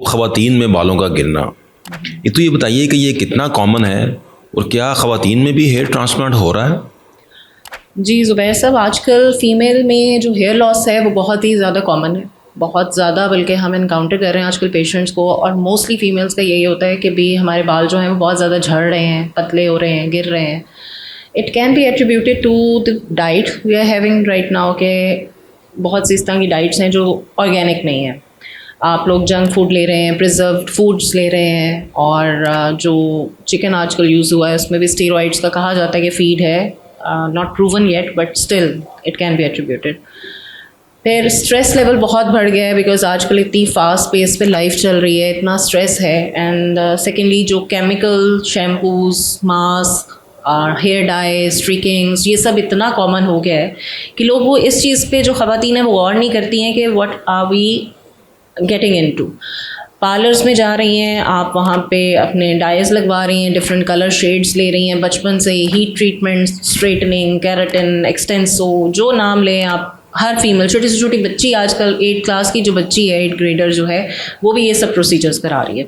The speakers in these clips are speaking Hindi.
ख़वातीन में बालों का गिरना, ये बताइए कि ये कितना कॉमन है और क्या ख़वातीन में भी हेयर ट्रांसप्लांट हो रहा है? जी ज़ुबैर साहब, आजकल फ़ीमेल में जो हेयर लॉस है वो बहुत ही ज़्यादा कॉमन है, बहुत ज़्यादा, बल्कि हम इनकाउंटर कर रहे हैं आजकल पेशेंट्स को। और मोस्टली फ़ीमेल्स का यही होता है कि भी हमारे बाल जो हैं वो बहुत ज़्यादा झड़ रहे हैं, पतले हो रहे हैं, गिर रहे हैं। It can be attributed to the diet we are having right now, के बहुत सी इस तरह की डाइट्स हैं जो ऑर्गेनिक नहीं है। आप लोग जंक फूड ले रहे हैं, प्रिजर्व्ड फूड्स ले रहे हैं, और जो चिकन आजकल यूज़ हुआ है उसमें भी स्टीरॉइड्स का कहा जाता है कि फीड है, not proven yet but still it can be attributed. फिर स्ट्रेस लेवल बहुत बढ़ गया है, बिकॉज आजकल इतनी फास्ट पेस पे लाइफ चल रही है, इतना स्ट्रेस है। एंड सेकेंडली जो केमिकल शैम्पूज, मास्क और हेयर डाई, स्ट्रीकिंग्स, ये सब इतना कॉमन हो गया है कि लोग वो इस चीज़ पे, जो ख़वातीन है वो गौर नहीं करती हैं कि what are we getting into. Parlours में जा रही हैं आप, वहाँ पे अपने डाइज लगवा रही हैं, डिफरेंट कलर शेड्स ले रही हैं, बचपन से heat treatment, straightening, keratin, Xtenso, जो नाम लें आप। हर फीमेल, छोटी से छोटी बच्ची, आजकल 8 क्लास की जो बच्ची है, 8 ग्रेडर जो है, वो भी ये सब प्रोसीजर्स करा रही है।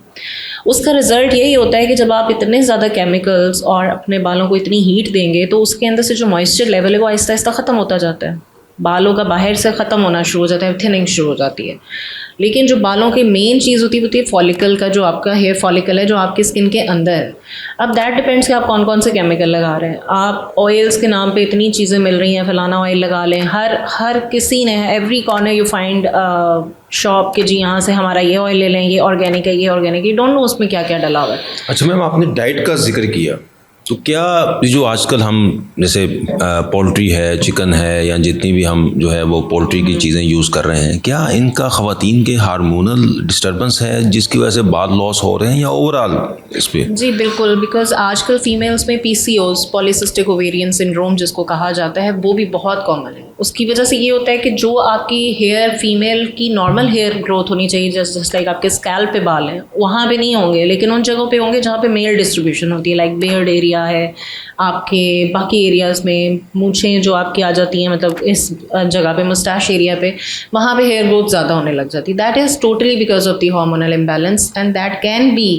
उसका रिज़ल्ट यही होता है कि जब आप इतने ज़्यादा केमिकल्स और अपने बालों को इतनी हीट देंगे तो उसके अंदर से जो मॉइस्चर लेवल है वो आहिस्ता आहिस्ता ख़त्म होता जाता है, बालों का बाहर से ख़त्म होना शुरू हो जाता है, थिनिंग शुरू हो जाती है। लेकिन जो बालों की मेन चीज़ होती है फॉलिकल का, जो आपका हेयर फॉलिकल है जो आपकी स्किन के अंदर है। अब दैट डिपेंड्स कि आप कौन कौन से केमिकल लगा रहे हैं। आप ऑयल्स के नाम पे इतनी चीज़ें मिल रही हैं, फलाना ऑयल लगा लें, हर किसी ने, every corner you find shop के, जी यहाँ से हमारा ये ऑयल ले लें, ये ऑर्गेनिक है, ये ऑर्गेनिक, यू डोंट नो उसमें क्या क्या डला हुआ है। अच्छा मैम, आपने डाइट का जिक्र किया, तो क्या ये जो आजकल हम जैसे पोल्ट्री है, चिकन है, या जितनी भी हम जो है वो पोल्ट्री की चीज़ें यूज़ कर रहे हैं, क्या इनका ख़वातीन के हार्मोनल डिस्टर्बेंस है जिसकी वजह से बाल लॉस हो रहे हैं, या ओवरऑल इस पे? जी बिल्कुल, बिकॉज आजकल फीमेल्स में PCOS, पॉलीसिस्टिक ओवेरियन सिंड्रोम जिसको कहा जाता है, वो भी बहुत कॉमन है। उसकी वजह से ये होता है कि जो आपकी हेयर, फीमेल की नॉर्मल हेयर ग्रोथ होनी चाहिए, जस्ट लाइक आपके स्कैल्प पे बाल हैं, वहाँ पे नहीं होंगे, लेकिन उन जगहों पे होंगे जहाँ पे मेल डिस्ट्रीब्यूशन होती है, लाइक बियर्ड एरिया है, आपके बाकी एरियाज़ में मूंछें जो आपकी आ जाती हैं, मतलब इस जगह पे, मुस्टैश एरिया पे, वहाँ पे हेयर ग्रोथ ज़्यादा होने लग जाती है। That is totally because of the hormonal imbalance, and that can be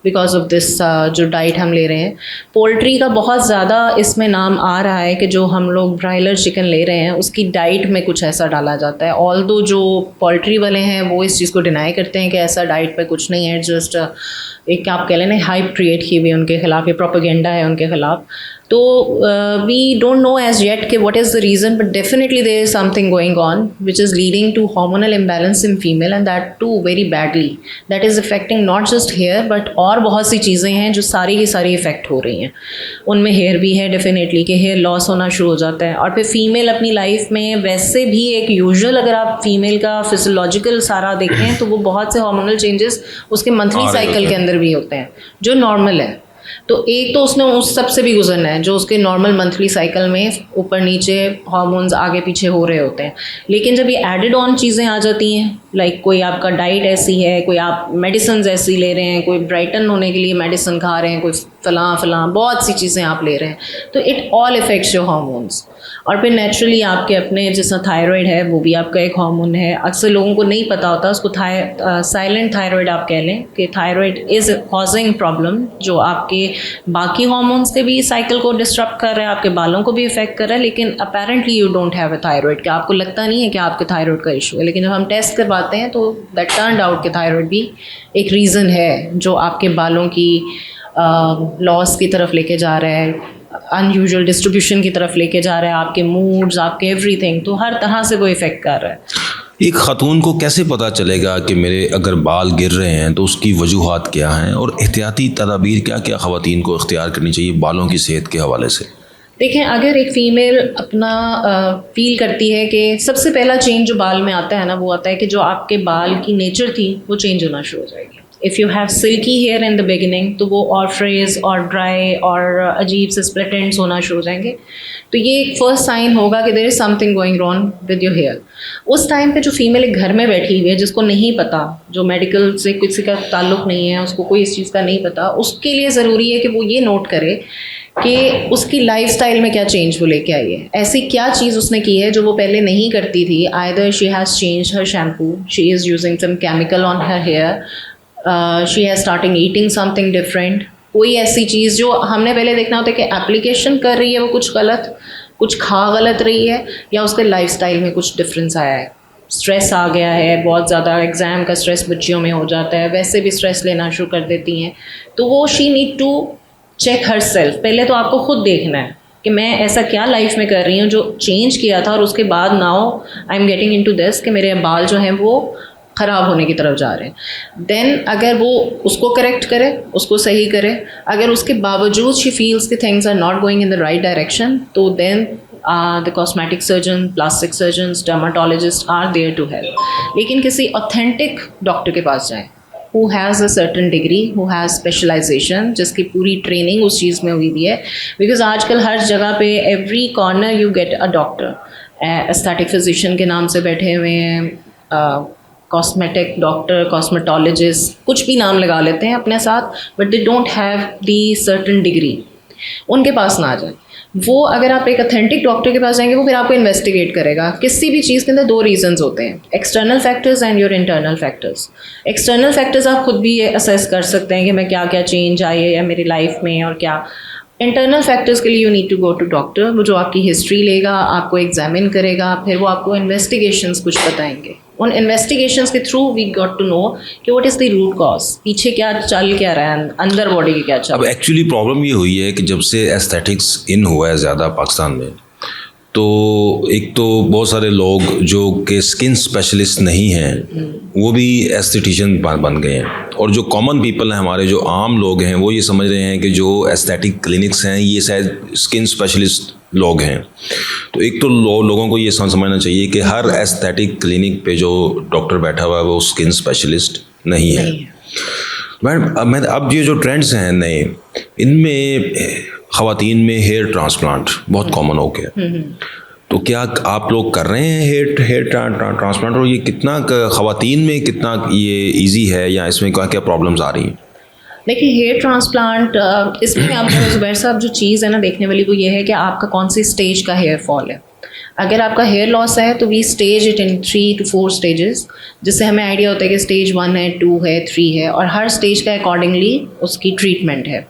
because of this जो डाइट हम ले रहे हैं। पोल्ट्री का बहुत ज़्यादा इसमें नाम आ रहा है कि जो हम लोग ब्रायलर चिकन ले रहे हैं उसकी डाइट में कुछ ऐसा डाला जाता है। ऑल्दो जो पोल्ट्री वाले हैं वो इस चीज़ को डिनाई करते हैं कि ऐसा डाइट में कुछ नहीं है, जस्ट एक आप कह लें हाइप क्रिएट की हुई उनके खिलाफ, ये प्रोपेगेंडा है उनके खिलाफ। तो we don't know as yet कि what is the reason, but definitely there is something going on which is leading to hormonal imbalance in female, and that too very badly. That is affecting not just hair but और बहुत सी चीज़ें हैं जो सारी की सारी इफ़ेक्ट हो रही हैं। उनमें हेयर भी है डेफिनेटली, कि हेयर लॉस होना शुरू हो जाता है। और फिर फीमेल अपनी लाइफ में वैसे भी एक यूजुअल, अगर आप फीमेल का फिजियोलॉजिकल सारा देखें तो वो बहुत से हार्मोनल चेंजेस उसके मंथली साइकिल के अंदर भी होते हैं जो नॉर्मल है। तो एक तो उसने उस सब से भी गुजरना है जो उसके नॉर्मल मंथली साइकिल में ऊपर नीचे हार्मोन्स आगे पीछे हो रहे होते हैं। लेकिन जब ये एडेड ऑन चीज़ें आ जाती हैं, लाइक कोई आपका डाइट ऐसी है, कोई आप मेडिसिन ऐसी ले रहे हैं, कोई ब्राइटन होने के लिए मेडिसिन खा रहे हैं, कोई फलां बहुत सी चीज़ें आप ले रहे हैं, तो it all effects your hormones. और फिर नेचुरली आपके अपने, जैसा थायराइड है वो भी आपका एक हार्मोन है, अक्सर लोगों को नहीं पता होता, उसको साइलेंट थायराइड आप कह लें, कि थायराइड इज़ कॉजिंग प्रॉब्लम जो आपके बाकी हार्मोन्स के भी साइकिल को डिस्टर्ब कर रहा है, आपके बालों को भी इफेक्ट कर रहा है। लेकिन apparently you don't have a thyroid, कि आपको लगता नहीं है कि आपके थायराइड का इशू है, लेकिन जब हम टेस्ट करवाते हैं तो दैट टर्न्ड आउट कि थायराइड भी एक रीज़न है जो आपके बालों की लॉस की तरफ लेके जा रहा है, अनयूजुअल डिस्ट्रीब्यूशन की तरफ लेके जा रहा है, आपके मूड्स, आपके एवरीथिंग, तो हर तरह से वो इफ़ेक्ट कर रहा है। एक ख़ातून को कैसे पता चलेगा कि मेरे अगर बाल गिर रहे हैं तो उसकी वजूहात क्या हैं, और एहतियाती तदाबीर क्या क्या ख़वातीन को इख्तियार करनी चाहिए बालों की सेहत के हवाले से? देखें, अगर एक फ़ीमेल अपना फील करती है कि सबसे पहला चेंज जो बाल में आता है ना, वो आता है कि जो आपके बाल की नेचर थी वो चेंज होना शुरू हो जाएगी। If you have silkie here in the beginning तो वो और फ्रेज और ड्राई और अजीब से स्प्लिट एंड्स होना शुरू हो जाएंगे। तो ये एक फर्स्ट साइन होगा कि there is something going wrong with your hair. उस टाइम पे जो फीमेल एक घर में बैठी हुई है, जिसको नहीं पता, जो मेडिकल से किसी का ताल्लुक़ नहीं है, उसको कोई इस चीज़ का नहीं पता, उसके लिए ज़रूरी है कि वो ये नोट करे कि उसकी लाइफस्टाइल में क्या चेंज वो लेके आई है। ऐसी क्या चीज़ उसने की है जो वो पहले नहीं करती थी। Either she has change her shampoo, she is using some chemical on her hair, she has starting eating something different, कोई ऐसी चीज़ जो हमने पहले देखना होता है कि एप्लीकेशन कर रही है वो कुछ गलत, कुछ खा गलत रही है, या उसके लाइफस्टाइल में कुछ डिफरेंस आया है, स्ट्रेस आ गया है बहुत ज़्यादा, एग्ज़ाम का स्ट्रेस बच्चियों में हो जाता है, वैसे भी स्ट्रेस लेना शुरू कर देती हैं, तो वो she need to check her self. पहले तो आपको खुद देखना है कि मैं ऐसा क्या लाइफ में कर रही हूँ जो चेंज किया था और उसके बाद now I am getting into this कि मेरे बाल जो हैं वो ख़राब होने की तरफ जा रहे हैं। देन अगर वो उसको करेक्ट करे, उसको सही करे, अगर उसके बावजूद शी फील्स कि things are not going in the right direction, तो then the cosmetic surgeon, plastic surgeons, dermatologist are there to help. लेकिन किसी ऑथेंटिक डॉक्टर के पास जाएँ who has a certain degree, who has specialization, जिसकी पूरी ट्रेनिंग उस चीज़ में हुई हुई है, बिकॉज आजकल हर जगह पे every corner you get a doctor, aesthetic physician के नाम से बैठे हुए हैं, कॉस्मेटिक डॉक्टर, कॉस्मेटोलॉजिस्ट, कुछ भी नाम लगा लेते हैं अपने साथ, but they don't have the certain degree. उनके पास ना जाए। वो अगर आप एक ऑथेंटिक डॉक्टर के पास जाएंगे वो फिर आपको इन्वेस्टिगेट करेगा। किसी भी चीज़ के अंदर दो रीजंस होते हैं, external factors and your internal factors. External factors आप खुद भी असेस कर सकते हैं कि मैं क्या क्या चेंज आई है या मेरी लाइफ में और क्या। इंटरनल फैक्टर्स के लिए you need to go to doctor, वो जो आपकी हिस्ट्री लेगा, आपको एग्जामिन करेगा, फिर वो आपको इन्वेस्टिगेशंस कुछ बताएंगे। उन इन्वेस्टिगेशंस के through we got to know कि what is the root cause, पीछे क्या चल क्या रहा है, अंदर बॉडी के क्या चल। अब एक्चुअली प्रॉब्लम ये हुई है कि जब से एस्थेटिक्स इन हुआ है ज़्यादा पाकिस्तान में, तो एक तो बहुत सारे लोग जो कि स्किन स्पेशलिस्ट नहीं हैं वो भी एस्थेटिशियन बन गए हैं, और जो कॉमन पीपल हैं, हमारे जो आम लोग हैं, वो ये समझ रहे हैं कि जो एस्थेटिक क्लिनिक्स हैं ये शायद स्किन स्पेशलिस्ट लोग हैं। तो एक तो लोगों को ये समझना चाहिए कि हर एस्थेटिक क्लिनिक पे जो डॉक्टर बैठा हुआ है वो स्किन स्पेशलिस्ट नहीं है। मैडम अब ये जो ट्रेंड्स हैं नए, इनमें ख़वातीन में हेयर ट्रांसप्लांट बहुत कॉमन हो गया, तो क्या आप लोग कर रहे हैं हेयर ट्रांसप्लांट, और ये कितना ख़वातीन में कितना ये इजी है या इसमें क्या क्या प्रॉब्लम्स आ रही हैं? देखिए हेयर ट्रांसप्लांट, इसमें आप ज़ुबैर साहब जो चीज़ है ना देखने वाली वो ये है कि आपका कौन सी स्टेज का हेयर फॉल है। अगर आपका हेयर लॉस है तो we stage it in 3 to 4 stages, जिससे हमें आइडिया होता है कि स्टेज 1 है, 2 है, 3 है, और हर स्टेज का अकॉर्डिंगली उसकी ट्रीटमेंट है।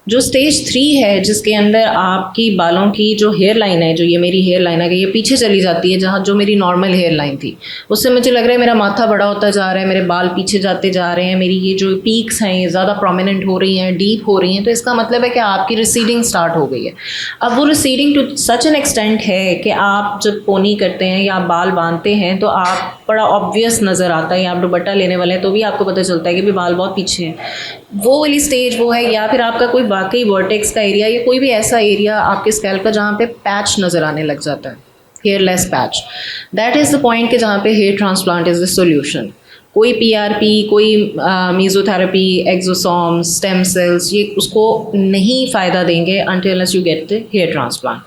जो स्टेज 3 है जिसके अंदर आपकी बालों की जो हेयर लाइन है, जो ये मेरी हेयर लाइन है, ये पीछे चली जाती है जहाँ जो मेरी नॉर्मल हेयर लाइन थी, उससे मुझे लग रहा है मेरा माथा बड़ा होता जा रहा है, मेरे बाल पीछे जाते जा रहे हैं, मेरी ये जो पीक्स हैं ये ज़्यादा प्रोमिनेंट हो रही हैं, डीप हो रही हैं, तो इसका मतलब है कि आपकी रिसीडिंग स्टार्ट हो गई है। अब वो receding to such an extent है कि आप जब पोनी करते हैं या आप बाल बांधते हैं तो आप बड़ा ऑब्वियस नज़र आता है, या आप दुपट्टा लेने वाले हैं तो भी आपको पता चलता है कि भी बाल बहुत पीछे हैं। वो वाली स्टेज वो है, या फिर आपका कोई वाकई वर्टेक्स का एरिया या कोई भी ऐसा एरिया आपके स्कैल्प का जहाँ पे पैच नज़र आने लग जाता है, hairless patch, that is the point कि जहाँ पे hair transplant is the solution. कोई PRP, कोई मीज़ोथेरेपी, एक्सोसोम, स्टेम सेल्स, ये उसको नहीं फ़ायदा देंगे until unless you get the hair transplant.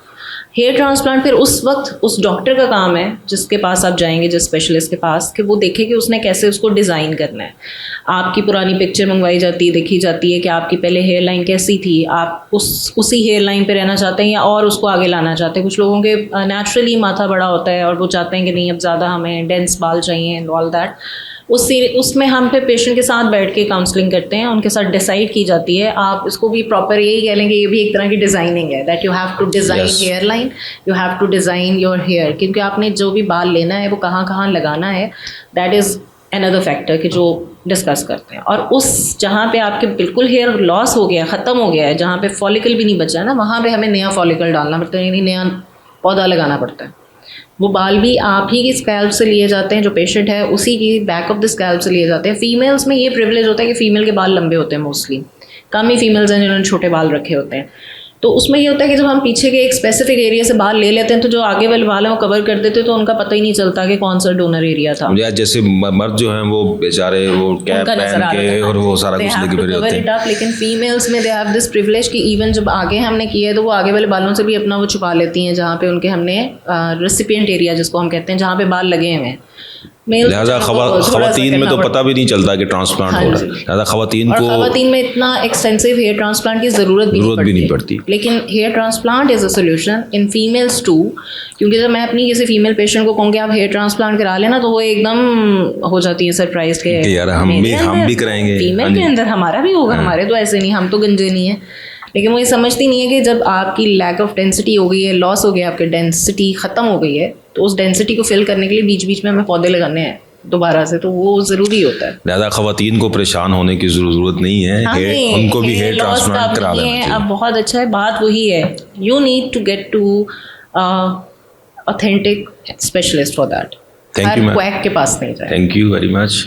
Hair transplant फिर उस वक्त उस डॉक्टर का काम है जिसके पास आप जाएंगे, जिस स्पेशलिस्ट के पास, कि वो देखे कि उसने कैसे उसको डिज़ाइन करना है। आपकी पुरानी पिक्चर मंगवाई जाती है, देखी जाती है कि आपकी पहले हेयर लाइन कैसी थी, आप उसी हेयर लाइन पे रहना चाहते हैं या और उसको आगे लाना चाहते हैं। कुछ लोगों के नेचुरली माथा बड़ा होता है और वो चाहते हैं कि नहीं अब ज़्यादा हमें डेंस बाल चाहिए एंड ऑल दैट। उसमें हम फिर पेशेंट के साथ बैठ के काउंसलिंग करते हैं, उनके साथ डिसाइड की जाती है। आप इसको भी प्रॉपर यही कह लेंगे, ये भी एक तरह की डिज़ाइनिंग है, that you have to design hair line, you have to design your hair, क्योंकि आपने जो भी बाल लेना है वो कहाँ कहाँ लगाना है, दैट इज़ अनदर फैक्टर कि जो डिस्कस करते हैं। और उस जहाँ पे आपके बिल्कुल हेयर लॉस हो गया, ख़त्म हो गया है, जहाँ पे फॉलिकल भी नहीं बचा है ना, वहाँ पे हमें नया फॉलिकल डालना पड़ता है, यानी नया पौधा लगाना पड़ता है। वो बाल भी आप ही की स्कैल्प से लिए जाते हैं, जो पेशेंट है उसी की बैक ऑफ द स्कैल्प से लिए जाते हैं। फीमेल्स में ये प्रिविलेज होता है कि फ़ीमेल के बाल लंबे होते हैं, मोस्टली कम ही फीमेल्स हैं जिन्होंने छोटे बाल रखे होते हैं। तो उसमें ये होता है कि जब हम पीछे के एक स्पेसिफिक एरिया से बाल ले लेते हैं तो जो आगे वाले बाल हैं वो कवर कर देते हैं, तो उनका पता ही नहीं चलता कि कौन सा डोनर एरिया था। या जैसे मर्द जो हैं वो बेचारे वो कैप पहन के और वो सारा कुछ लेके फिर होते हैं, लेकिन फीमेल्स में दे हैव दिस प्रिविलेज कि इवन जब आगे हमने किया है तो वो आगे वाले बालों से भी अपना वो छुपा लेती हैं, जहाँ पे उनके हमने रेसिपिएंट एरिया जिसको हम कहते हैं, जहाँ पे बाल लगे हुए हैं, Males लिहाजा को थोड़ा सा खवातीन में करना तो पड़ता पता भी नहीं चलता कि ट्रांसप्लांट हाँ हो रहा जी। है, लिहाजा खवातीन और को खवातीन में इतना एक्सटेंसिव हेयर ट्रांसप्लांट की ज़रूरत भी नहीं पड़ती। लेकिन hair transplant is a solution in females too, क्योंकि जब मैं अपनी किसी फीमेल पेशेंट को कहूँगी आप हेयर ट्रांसप्लांट करा लेना, तो वो एकदम हो जाती है सरप्राइज के कि यार हम भी कराएंगे, हाँ फीमेल के जी। अंदर हमारा भी होगा, हमारे तो ऐसे नहीं, हम तो गंजे नहीं है। लेकिन वो ये समझती नहीं है कि जब आपकी लैक ऑफ डेंसिटी हो गई है, लॉस हो गया, आपकी डेंसिटी ख़त्म हो गई है, तो उस डेंसिटी को फिल करने के लिए बीच बीच में हमें पौधे लगाने हैं दोबारा से, तो वो ज़रूरी होता है। लिहाजा खवातीन को परेशान होने की जरूरत नहीं है, हाँ नहीं, उनको भी हेयर loss का ट्रांसप्लांट करा नहीं लेना है। चाहिए। अब बहुत अच्छा है, बात वही है, you need to get to authentic specialist for that. Thank you, हर ma'am. क्वैक के पास नहीं जाए। Thank you very much.